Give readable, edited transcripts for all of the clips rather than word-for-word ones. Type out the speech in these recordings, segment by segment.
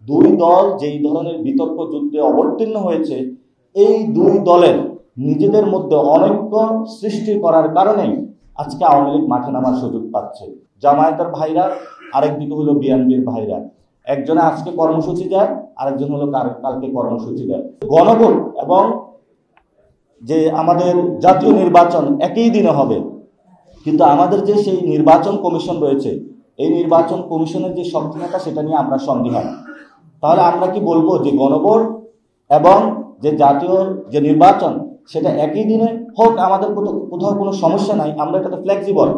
দুই দল যেই ধরনের বিতর্ক যুদ্ধে অবতীর্ণ হয়েছে, এই দুই দলের নিজেদের মধ্যে অনৈক্য সৃষ্টি করার কারণেই আজকে আওয়ামী লীগ মাঠে নামার সুযোগ পাচ্ছে। জামায়াতের ভাইরা, আরেকদিকে হলো বিএনপির ভাইরা, একজনে আজকে কর্মসূচি দেয়, আরেকজন হলো কালকে কর্মসূচি দেয়। গণভোট এবং যে আমাদের জাতীয় নির্বাচন একই দিনে হবে, কিন্তু আমাদের যে সেই নির্বাচন কমিশন রয়েছে, এই নির্বাচন কমিশনের যে সক্ষমতা সেটা নিয়ে আমরা সন্দিহান। তাহলে আমরা কি বলবো যে গণভোট এবং যে জাতীয় যে নির্বাচন সেটা একই দিনে হোক, আমাদের কোথাও কোনো সমস্যা নাই, আমরা এটাতে ফ্লেক্সিবল।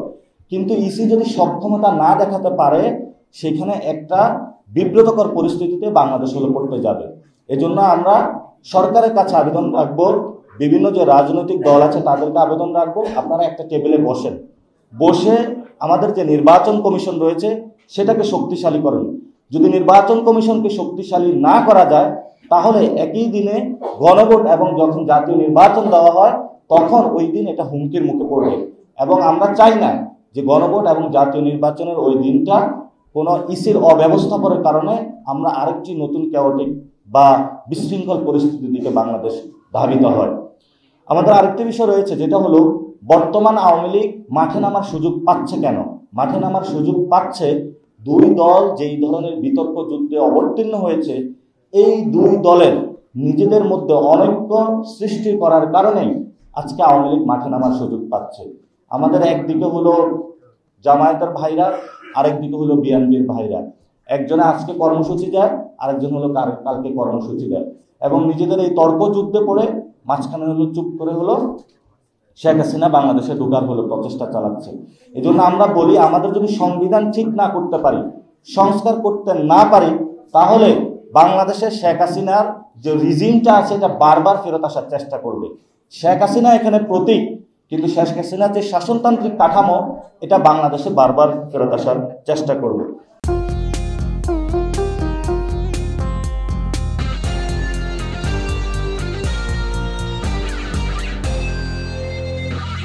কিন্তু ইসি যদি সক্ষমতা না দেখাতে পারে, সেখানে একটা বিব্রতকর পরিস্থিতিতে বাংলাদেশ হলো পড়তে যাবে। এজন্য আমরা সরকারের কাছে আবেদন রাখবো, বিভিন্ন যে রাজনৈতিক দল আছে তাদেরকে আবেদন রাখবো, আপনারা একটা টেবিলে বসে আমাদের যে নির্বাচন কমিশন রয়েছে সেটাকে শক্তিশালী করুন। যদি নির্বাচন কমিশনকে শক্তিশালী না করা যায়, তাহলে একই দিনে গণভোট এবং যখন জাতীয় নির্বাচন দেওয়া হয় তখন ওই দিন এটা হুমকির মুখে পড়বে। এবং আমরা চাই না যে গণভোট এবং জাতীয় নির্বাচনের ওই দিনটা কোনো ইসির অব্যবস্থাপনার কারণে আমরা আরেকটি নতুন ক্যাওটিক বা বিশৃঙ্খল পরিস্থিতির দিকে বাংলাদেশ ধাবিত হয়। আমাদের আরেকটি বিষয় রয়েছে, যেটা হলো বর্তমান আওয়ামী লীগ মাঠে নামার সুযোগ পাচ্ছে কেন? মাঠে নামার সুযোগ পাচ্ছে দুই দল যেই ধরনের বিতর্ক যুদ্ধে অবতীর্ণ হয়েছে, এই দুই দলের নিজেদের মধ্যে অনৈক্য সৃষ্টি করার কারণেই আজকে আওয়ামী লীগ মাঠে নামার সুযোগ পাচ্ছে। আমাদের একদিকে হলো জামায়াতের ভাইরা, আরেকদিকে হলো বিএনপির ভাইরা, একজনে আজকে কর্মসূচি দেয়, আরেকজন হলো কালকে কর্মসূচি দেয়, এবং নিজেদের এই তর্ক যুদ্ধে পড়ে মাঝখানে হলো চুপ করে হলো শেখ হাসিনা বাংলাদেশে ঢোকার হলো প্রচেষ্টা চালাচ্ছে। এই জন্য আমরা বলি, আমাদের যদি সংবিধান ঠিক না করতে পারি, সংস্কার করতে না পারি, তাহলে বাংলাদেশে শেখ হাসিনার যে রিজিমটা আছে এটা বারবার ফেরত আসার চেষ্টা করবে। শেখ হাসিনা এখানে প্রতীক, কিন্তু শেখ হাসিনার যে শাসনতান্ত্রিক কাঠামো এটা বাংলাদেশে বারবার ফেরত আসার চেষ্টা করবে।